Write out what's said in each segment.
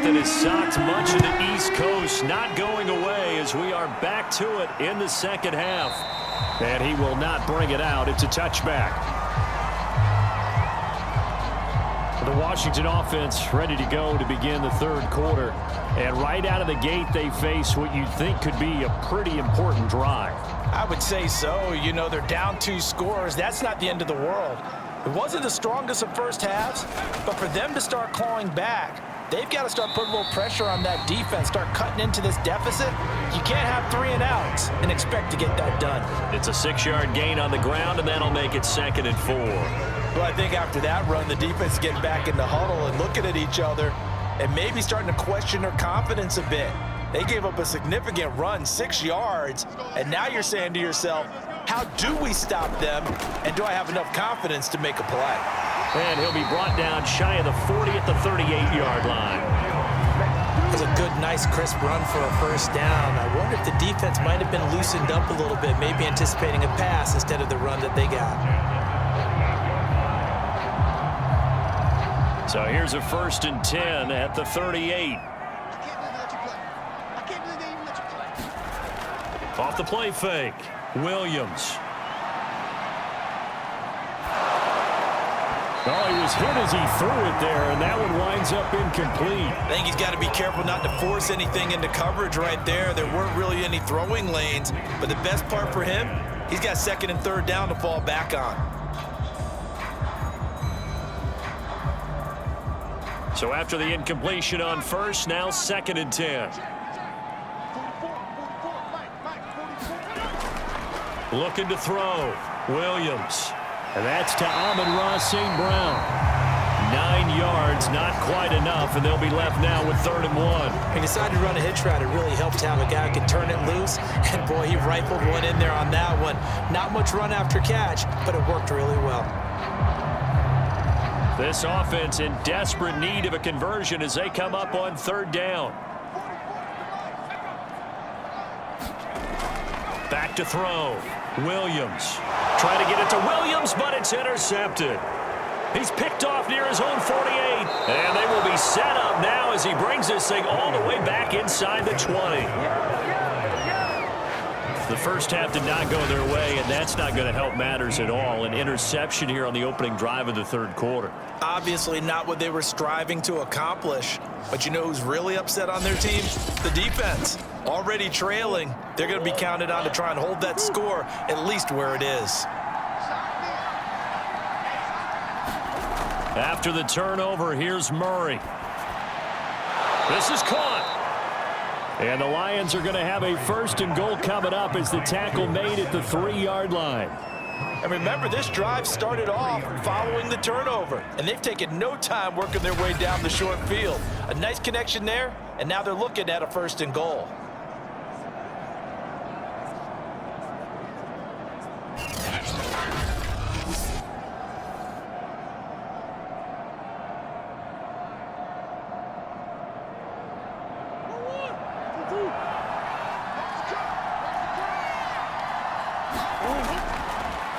that has socked much of the East Coast, not going away as we are back to it in the second half. And he will not bring it out. It's a touchback. The Washington offense ready to go to begin the third quarter. And right out of the gate, they face what you'd think could be a pretty important drive. I would say so. You know, they're down 2 scores. That's not the end of the world. It wasn't the strongest of first halves, but for them to start clawing back, they've got to start putting a little pressure on that defense, start cutting into this deficit. You can't have 3 and outs and expect to get that done. It's a 6-yard gain on the ground, and that'll make it 2nd and 4. Well, I think after that run, the defense is getting back in the huddle and looking at each other and maybe starting to question their confidence a bit. They gave up a significant run, 6 yards, and now you're saying to yourself, how do we stop them, and do I have enough confidence to make a play? And he'll be brought down shy of the 40 at the 38-yard line. It was a good, nice, crisp run for a first down. I wonder if the defense might have been loosened up a little bit, maybe anticipating a pass instead of the run that they got. So here's a 1st and 10 at the 38. Off the play fake, Williams. Oh, he was hit as he threw it there, and that one winds up incomplete. I think he's got to be careful not to force anything into coverage right there. There weren't really any throwing lanes, but the best part for him, he's got 2nd and 3rd down to fall back on. So after the incompletion on 1st, now 2nd and 10. Looking to throw, Williams. And that's to Amon-Ra St. Brown. 9 yards, not quite enough, and they'll be left now with 3rd and 1. He decided to run a hitch route. It really helped to have a guy who could turn it loose, and boy, he rifled one in there on that one. Not much run after catch, but it worked really well. This offense in desperate need of a conversion as they come up on 3rd down. Back to throw. Williams. Trying to get it to Williams, but it's intercepted. He's picked off near his own 48. And they will be set up now as he brings this thing all the way back inside the 20. The first half did not go their way, and that's not going to help matters at all. An interception here on the opening drive of the 3rd quarter. Obviously not what they were striving to accomplish. But you know who's really upset on their team? The defense. Already trailing. They're going to be counted on to try and hold that score at least where it is. After the turnover, here's Murray. This is caught. And the Lions are going to have a 1st and goal coming up as the tackle made at the 3-yard line. And remember, this drive started off following the turnover, and they've taken no time working their way down the short field. A nice connection there, and now they're looking at a 1st and goal.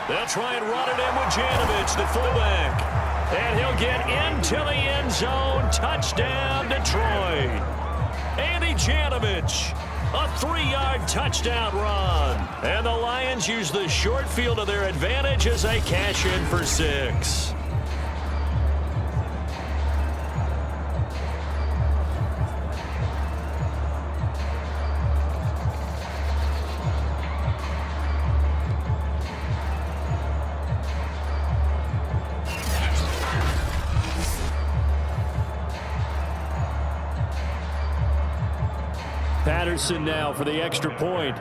They'll try and run it in with Janovich, the fullback. And he'll get into the end zone. Touchdown, Detroit. Andy Janovich, a 3-yard touchdown run. And the Lions use the short field to their advantage as they cash in for 6. Patterson now for the extra point.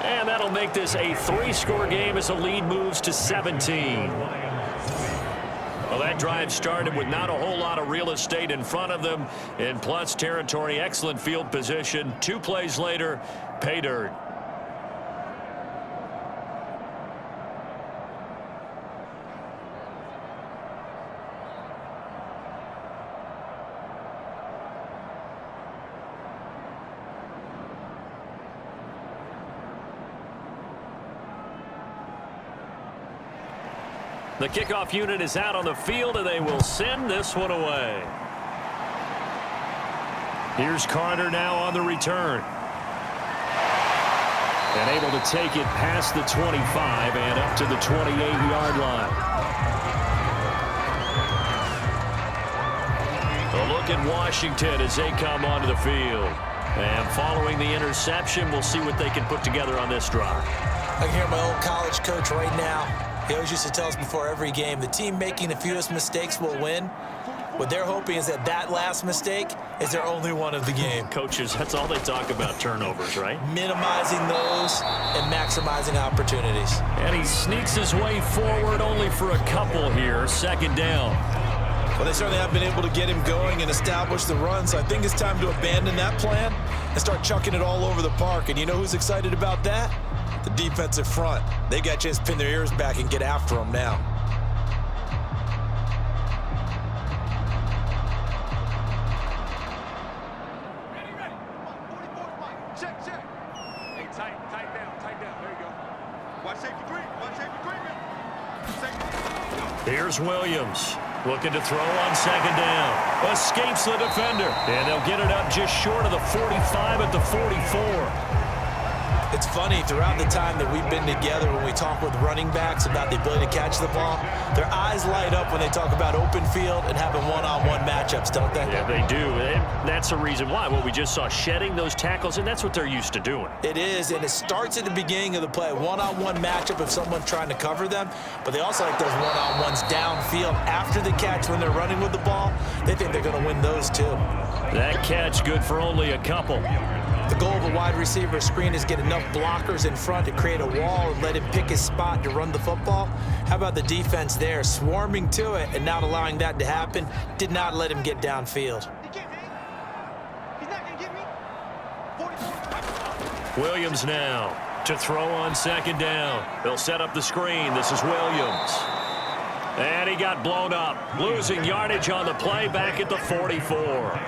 And that'll make this a 3-score game as the lead moves to 17. Well, that drive started with not a whole lot of real estate in front of them. In plus territory, excellent field position. 2 plays later, pay dirt. The kickoff unit is out on the field, and they will send this one away. Here's Carter now on the return. And able to take it past the 25 and up to the 28-yard line. A look at Washington as they come onto the field. And following the interception, we'll see what they can put together on this drive. I can hear my old college coach right now. He always used to tell us before every game, the team making the fewest mistakes will win. What they're hoping is that last mistake is their only one of the game. Coaches, that's all they talk about, turnovers, right? Minimizing those and maximizing opportunities. And he sneaks his way forward only for a couple here, second down. Well, they certainly have been able to get him going and establish the run, so I think it's time to abandon that plan and start chucking it all over the park. And you know who's excited about that? The defensive front. They got a chance to pin their ears back and get after him now. Here's Williams looking to throw on second down. Escapes the defender. And they'll get it up just short of the 45 at the 44. It's funny, throughout the time that we've been together, when we talk with running backs about the ability to catch the ball, their eyes light up when they talk about open field and having one-on-one matchups, don't they? Yeah, they do. And that's the reason why. Well, we just saw shedding those tackles, and that's what they're used to doing. It is, and it starts at the beginning of the play. One-on-one matchup of someone trying to cover them, but they also like those one-on-ones downfield after the catch when they're running with the ball. They think they're going to win those too. That catch good for only a couple. The goal of a wide receiver screen is get enough blockers in front to create a wall and let him pick his spot to run the football. How about the defense there, swarming to it and not allowing that to happen? Did not let him get downfield. Williams now to throw on second down. They'll set up the screen. This is Williams. And he got blown up, losing yardage on the play back at the 44.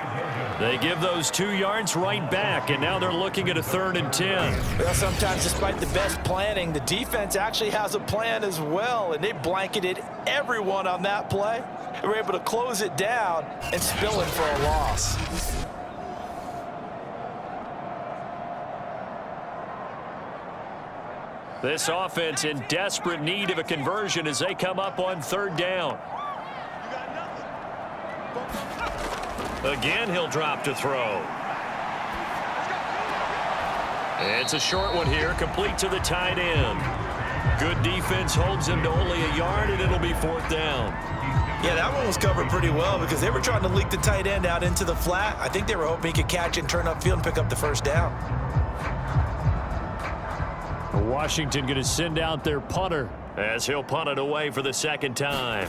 They give those 2 yards right back, and now they're looking at a 3rd and 10. Well, sometimes despite the best planning, the defense actually has a plan as well, and they blanketed everyone on that play. They were able to close it down and spill in for a loss. This offense in desperate need of a conversion as they come up on 3rd down. Again, he'll drop to throw. It's a short one here, complete to the tight end. Good defense holds him to only a yard, and it'll be 4th down. Yeah, that one was covered pretty well because they were trying to leak the tight end out into the flat. I think they were hoping he could catch and turn upfield and pick up the 1st down. Washington going to send out their punter as he'll punt it away for the 2nd time.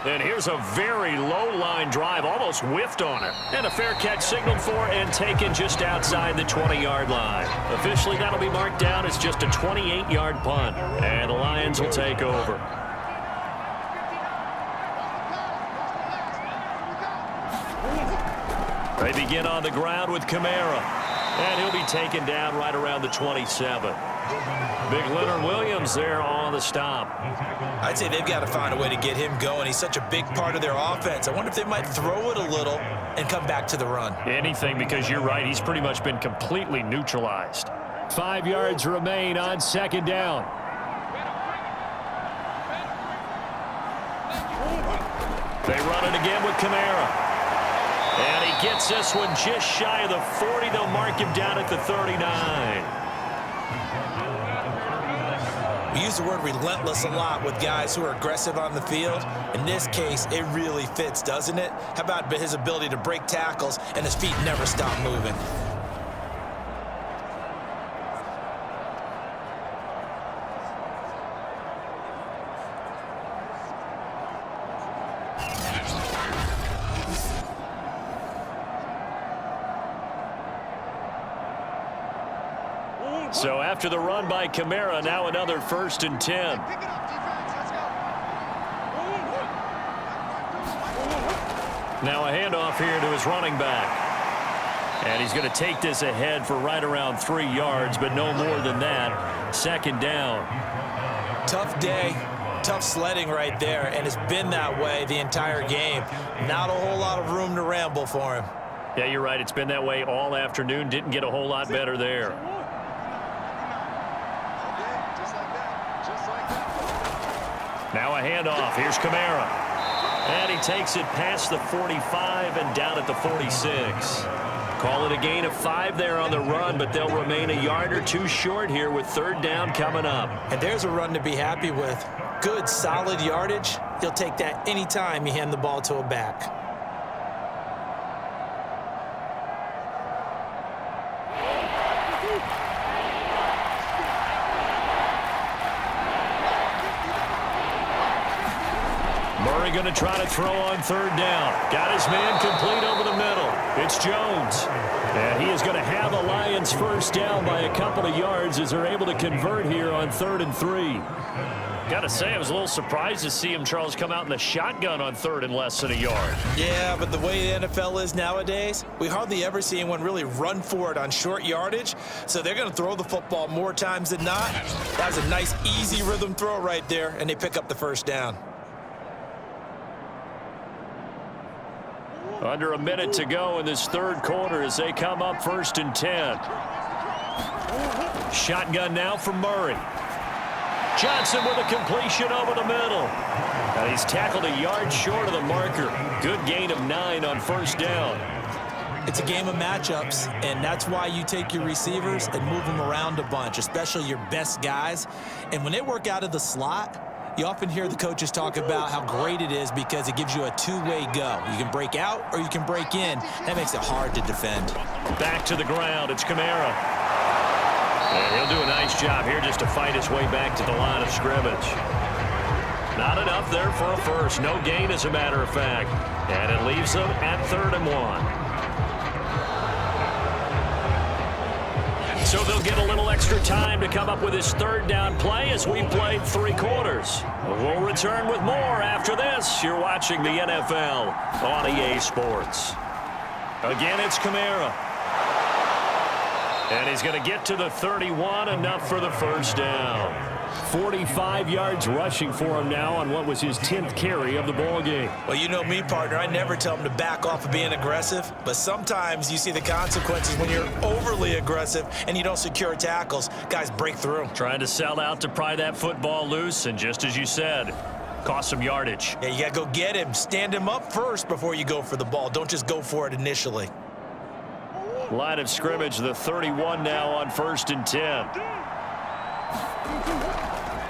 And here's a very low line drive, almost whiffed on it. And a fair catch signaled for and taken just outside the 20-yard line. Officially, that'll be marked down as just a 28-yard punt. And the Lions will take over. They begin on the ground with Kamara. And he'll be taken down right around the 27. Big Leonard Williams there on the stop. I'd say they've got to find a way to get him going. He's such a big part of their offense. I wonder if they might throw it a little and come back to the run. Anything, because you're right. He's pretty much been completely neutralized. 5 yards remain on 2nd down. They run it again with Kamara. And he gets this one just shy of the 40. They'll mark him down at the 39. We use the word relentless a lot with guys who are aggressive on the field. In this case, it really fits, doesn't it? How about his ability to break tackles and his feet never stop moving? So after the run by Kamara, now another 1st and 10. Now a handoff here to his running back. And he's going to take this ahead for right around 3 yards, but no more than that. 2nd down. Tough day. Tough sledding right there, and it's been that way the entire game. Not a whole lot of room to ramble for him. Yeah, you're right. It's been that way all afternoon. Didn't get a whole lot better there. Now a handoff. Here's Kamara. And he takes it past the 45 and down at the 46. Call it a gain of 5 there on the run, but they'll remain a yard or two short here with third down coming up. And there's a run to be happy with. Good, solid yardage. You'll take that anytime you hand the ball to a back. Murray going to try to throw on third down. Got his man complete over the middle. It's Jones. And he is going to have a Lions first down by a couple of yards as they're able to convert here on 3rd and 3. Got to say, I was a little surprised to see him, Charles, come out in the shotgun on 3rd and less than a yard. Yeah, but the way the NFL is nowadays, we hardly ever see anyone really run for it on short yardage. So they're going to throw the football more times than not. That was a nice, easy rhythm throw right there, and they pick up the first down. Under a minute to go in this third quarter as they come up 1st and 10. Shotgun now from Murray. Johnson with a completion over the middle. And he's tackled a yard short of the marker. Good gain of 9 on first down. It's a game of matchups, and that's why you take your receivers and move them around a bunch, especially your best guys. And when they work out of the slot, you often hear the coaches talk about how great it is because it gives you a two-way go. You can break out or you can break in. That makes it hard to defend. Back to the ground. It's Kamara. And he'll do a nice job here just to fight his way back to the line of scrimmage. Not enough there for a first. No gain, as a matter of fact. And it leaves them at 3rd and 1. So they'll get a little extra time to come up with his third down play as we played 3 quarters. We'll return with more after this. You're watching the NFL on EA Sports. Again, it's Kamara. And he's going to get to the 31, enough for the first down. 45 yards rushing for him now on what was his 10th carry of the ball game. Well, you know me, partner. I never tell him to back off of being aggressive, but sometimes you see the consequences when you're overly aggressive and you don't secure tackles. Guys break through. Trying to sell out to pry that football loose, and just as you said, cost some yardage. Yeah, you got to go get him. Stand him up first before you go for the ball. Don't just go for it initially. Line of scrimmage, the 31 now on 1st and 10.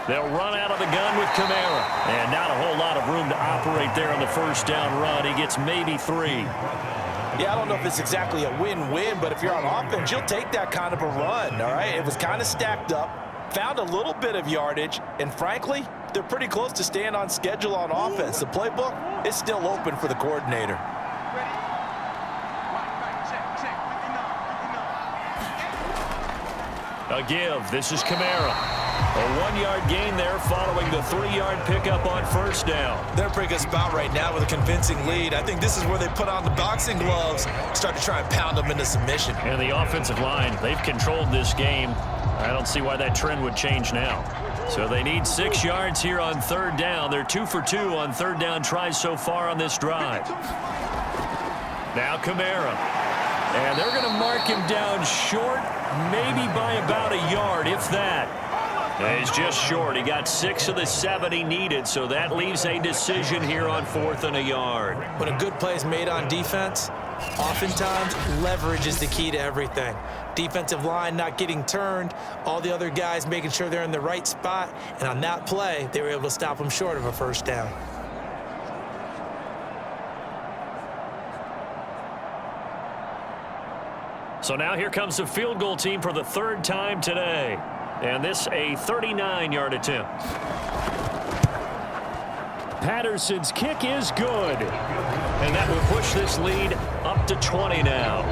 They'll run out of the gun with Kamara. And not a whole lot of room to operate there on the first down run. He gets maybe 3. Yeah, I don't know if it's exactly a win-win, but if you're on offense, you'll take that kind of a run, all right? It was kind of stacked up, found a little bit of yardage, and frankly, they're pretty close to staying on schedule on offense. The playbook is still open for the coordinator. A give. This is Kamara. A 1-yard gain there following the 3-yard pickup on first down. They're in a pretty good spot right now with a convincing lead. I think this is where they put on the boxing gloves, start to try and pound them into submission. And the offensive line, they've controlled this game. I don't see why that trend would change now. So they need 6 yards here on third down. They're 2 for 2 on third down tries so far on this drive. Now Kamara. And they're going to mark him down short, maybe by about a yard, if that. And he's just short. He got 6 of the 7 he needed, so that leaves a decision here on 4th and a yard. When a good play is made on defense, oftentimes leverage is the key to everything. Defensive line not getting turned, all the other guys making sure they're in the right spot, and on that play, they were able to stop him short of a first down. So now here comes the field goal team for the 3rd time today. And this a 39-yard attempt. Patterson's kick is good. And that will push this lead up to 20 now.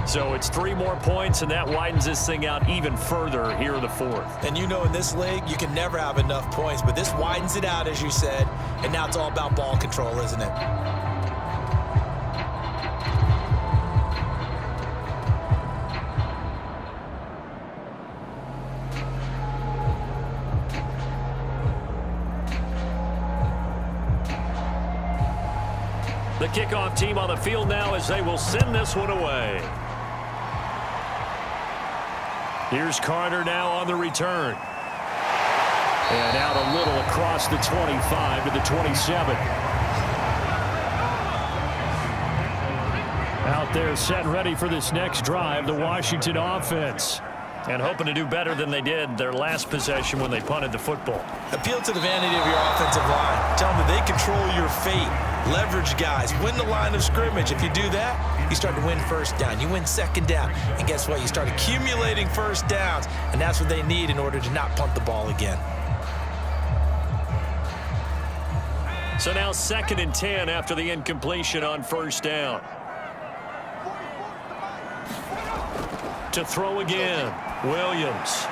So it's 3 more points, and that widens this thing out even further here in the 4th. And you know in this league, you can never have enough points, but this widens it out, as you said, and now it's all about ball control, isn't it? The kickoff team on the field now as they will send this one away. Here's Carter now on the return. And out a little across the 25 to the 27. Out there set ready for this next drive, the Washington offense. And hoping to do better than they did their last possession when they punted the football. Appeal to the vanity of your offensive line. Tell them that they control your fate. Leverage guys. Win the line of scrimmage. If you do that, you start to win first down. You win second down. And guess what? You start accumulating first downs. And that's what they need in order to not punt the ball again. So now 2nd and 10 after the incompletion on first down. To throw again, Williams.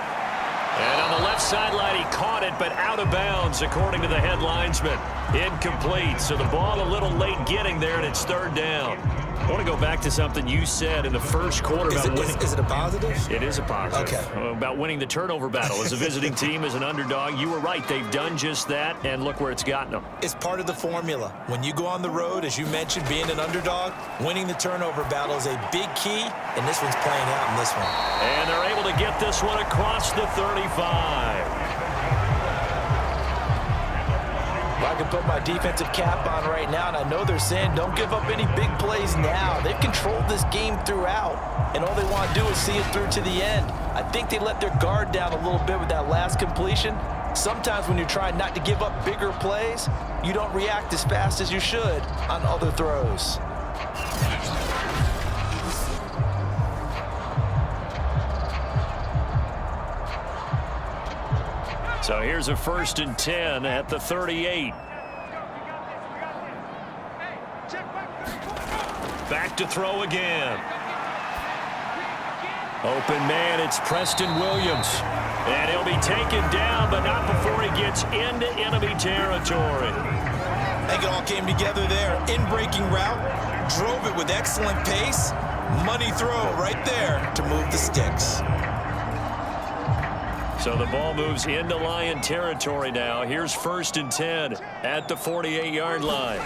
And on the left sideline, he caught it, but out of bounds, according to the head linesman. Incomplete, so the ball a little late getting there, and it's 3rd down. I want to go back to something you said in the first quarter about winning. Is it a positive? It is a positive. Okay. About winning the turnover battle. As a visiting team, as an underdog, you were right. They've done just that, and look where it's gotten them. It's part of the formula. When you go on the road, as you mentioned, being an underdog, winning the turnover battle is a big key, and this one's playing out in this one. And they're able to get this one across the 35. I can put my defensive cap on right now, and I know they're saying don't give up any big plays now. They've controlled this game throughout, and all they want to do is see it through to the end. I think they let their guard down a little bit with that last completion. Sometimes when you're trying not to give up bigger plays, you don't react as fast as you should on other throws. So here's a 1st and 10 at the 38. Back to throw again. Open man, it's Preston Williams. And he'll be taken down, but not before he gets into enemy territory. I think it all came together there. In-breaking route, drove it with excellent pace. Money throw right there to move the sticks. So the ball moves into Lion territory now. Here's 1st and 10 at the 48-yard line.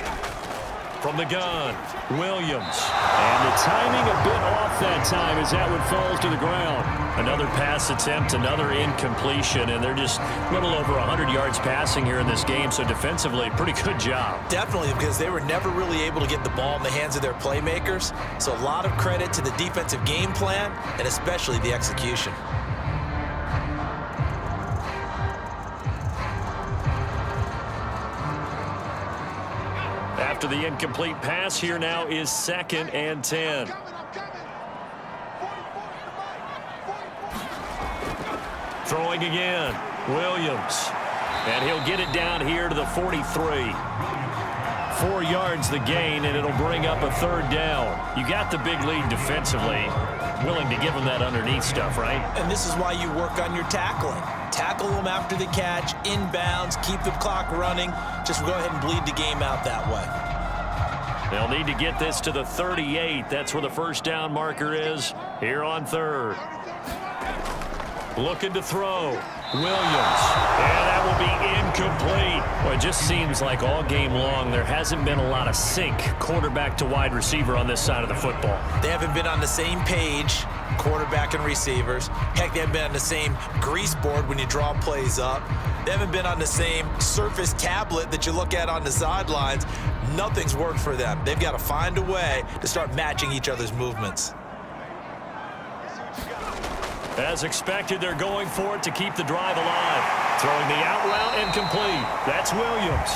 From the gun, Williams. And the timing a bit off that time as that one falls to the ground. Another pass attempt, another incompletion, and they're just a little over 100 yards passing here in this game. So defensively, pretty good job. Definitely, because they were never really able to get the ball in the hands of their playmakers. So a lot of credit to the defensive game plan and especially the execution. After the incomplete pass, here now is 2nd and 10. Throwing again, Williams. And he'll get it down here to the 43. 4 yards the gain, and it'll bring up a 3rd down. You got the big lead defensively. Willing to give them that underneath stuff, right? And this is why you work on your tackling. Tackle them after the catch, inbounds, keep the clock running. Just go ahead and bleed the game out that way. They'll need to get this to the 38. That's where the 1st down marker is here on 3rd. Looking to throw. Williams. And that will be incomplete. Well, it just seems like all game long there hasn't been a lot of sync quarterback to wide receiver on this side of the football. They haven't been on the same page, quarterback and receivers. Heck, they haven't been on the same grease board when you draw plays up. They haven't been on the same Surface tablet that you look at on the sidelines. Nothing's worked for them. They've got to find a way to start matching each other's movements. As expected, they're going for it to keep the drive alive. Throwing the out route and complete. That's Williams.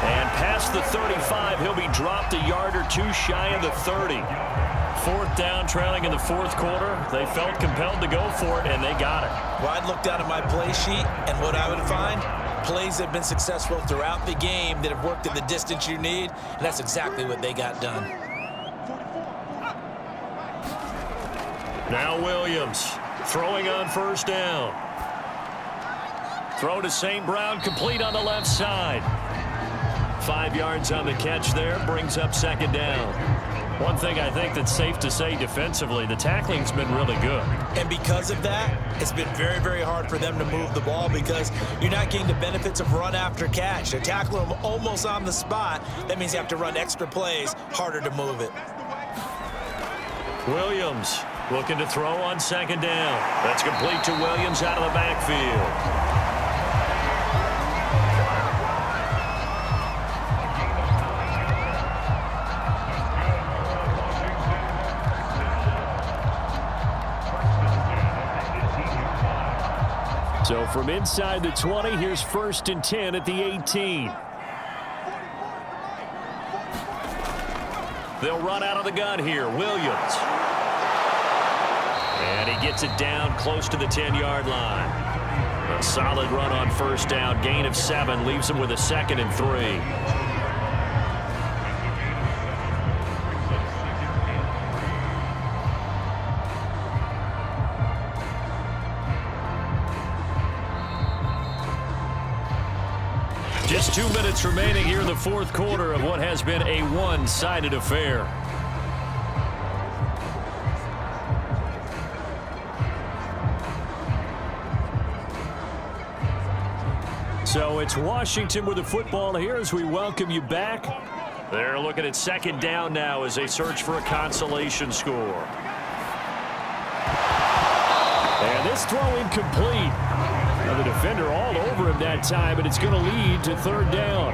And past the 35, he'll be dropped a yard or two shy of the 30. 4th down, trailing in the 4th quarter. They felt compelled to go for it, and they got it. Well, I'd look down at my play sheet, and what I would find, plays that have been successful throughout the game that have worked in the distance you need, and that's exactly what they got done. Now Williams. Throwing on 1st down. Throw to St. Brown, complete on the left side. 5 yards on the catch there, brings up 2nd down. One thing I think that's safe to say defensively, the tackling's been really good. And because of that, it's been very, very hard for them to move the ball because you're not getting the benefits of run after catch. They're tackling them almost on the spot. That means you have to run extra plays, harder to move it. Williams looking to throw on second down. That's complete to Williams out of the backfield. So from inside the 20, here's 1st and 10 at the 18. They'll run out of the gun here. Williams. And he gets it down close to the 10-yard line. A solid run on 1st down. Gain of 7 leaves him with a 2nd and 3. Just 2 minutes remaining here in the 4th quarter of what has been a one-sided affair. So it's Washington with the football here as we welcome you back. They're looking at 2nd down now as they search for a consolation score. And this throw incomplete. Now the defender all over him that time, but it's going to lead to 3rd down.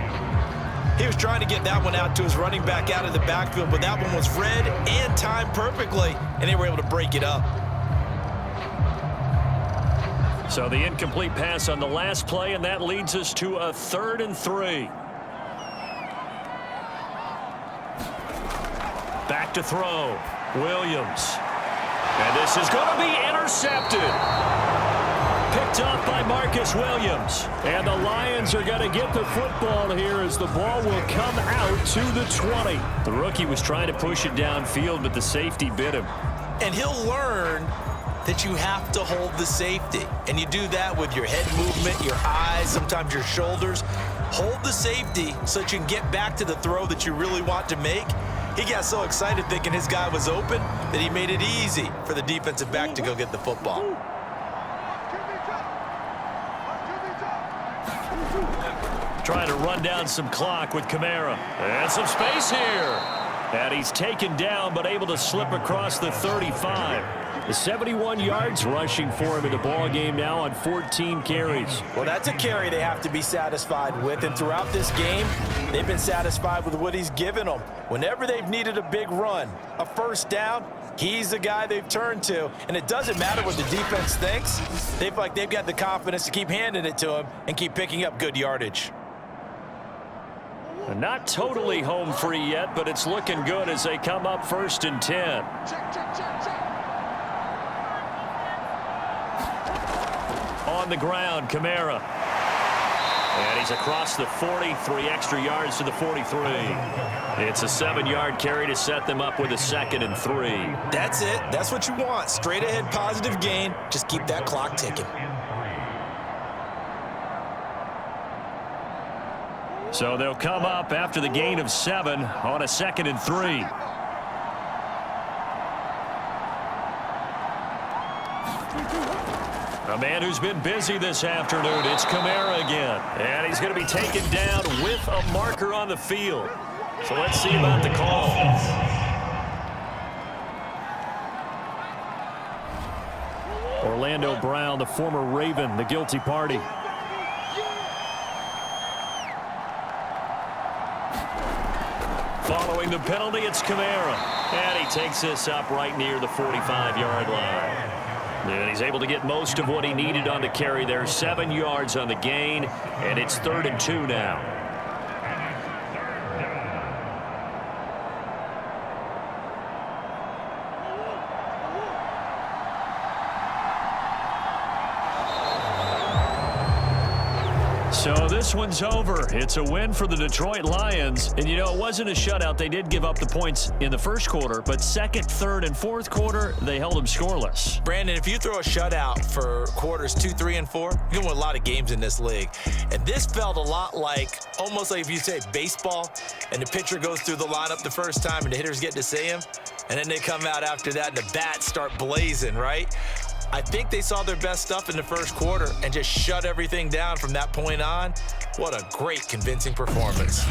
He was trying to get that one out to his running back out of the backfield, but that one was read and timed perfectly, and they were able to break it up. So the incomplete pass on the last play, and that leads us to a 3rd and 3. Back to throw. Williams. And this is going to be intercepted. Picked up by Marcus Williams. And the Lions are going to get the football here as the ball will come out to the 20. The rookie was trying to push it downfield, but the safety bit him. And he'll learn that you have to hold the safety. And you do that with your head movement, your eyes, sometimes your shoulders. Hold the safety so that you can get back to the throw that you really want to make. He got so excited thinking his guy was open that he made it easy for the defensive back to go get the football. Trying to run down some clock with Kamara. And some space here. And he's taken down but able to slip across the 35. The 71 yards rushing for him in the ball game now on 14 carries. Well, that's a carry they have to be satisfied with. And throughout this game, they've been satisfied with what he's given them. Whenever they've needed a big run, a 1st down, he's the guy they've turned to. And it doesn't matter what the defense thinks. They feel like they've got the confidence to keep handing it to him and keep picking up good yardage. Not totally home free yet, but it's looking good as they come up 1st and 10. On the ground, Kamara. And he's across the 40, 3 extra yards to the 43. It's a 7-yard carry to set them up with a 2nd and 3. That's it. That's what you want. Straight ahead positive gain. Just keep that clock ticking. So they'll come up after the gain of 7 on a 2nd and 3. A man who's been busy this afternoon. It's Kamara again. And he's going to be taken down with a marker on the field. So let's see about the call. Orlando Brown, the former Raven, the guilty party. Following the penalty, it's Kamara. And he takes this up right near the 45-yard line. And he's able to get most of what he needed on the carry there. 7 yards on the gain, and it's 3rd and 2 now. So this one's over. It's a win for the Detroit Lions. And, you know, it wasn't a shutout. They did give up the points in the first quarter, but second, third, and fourth quarter, they held them scoreless. Brandon, if you throw a shutout for quarters 2, 3, and 4, you can win a lot of games in this league. And this felt a lot like, almost like if you say baseball, and the pitcher goes through the lineup the first time and the hitters get to see him, and then they come out after that and the bats start blazing, right? I think they saw their best stuff in the first quarter and just shut everything down from that point on. What a great, convincing performance.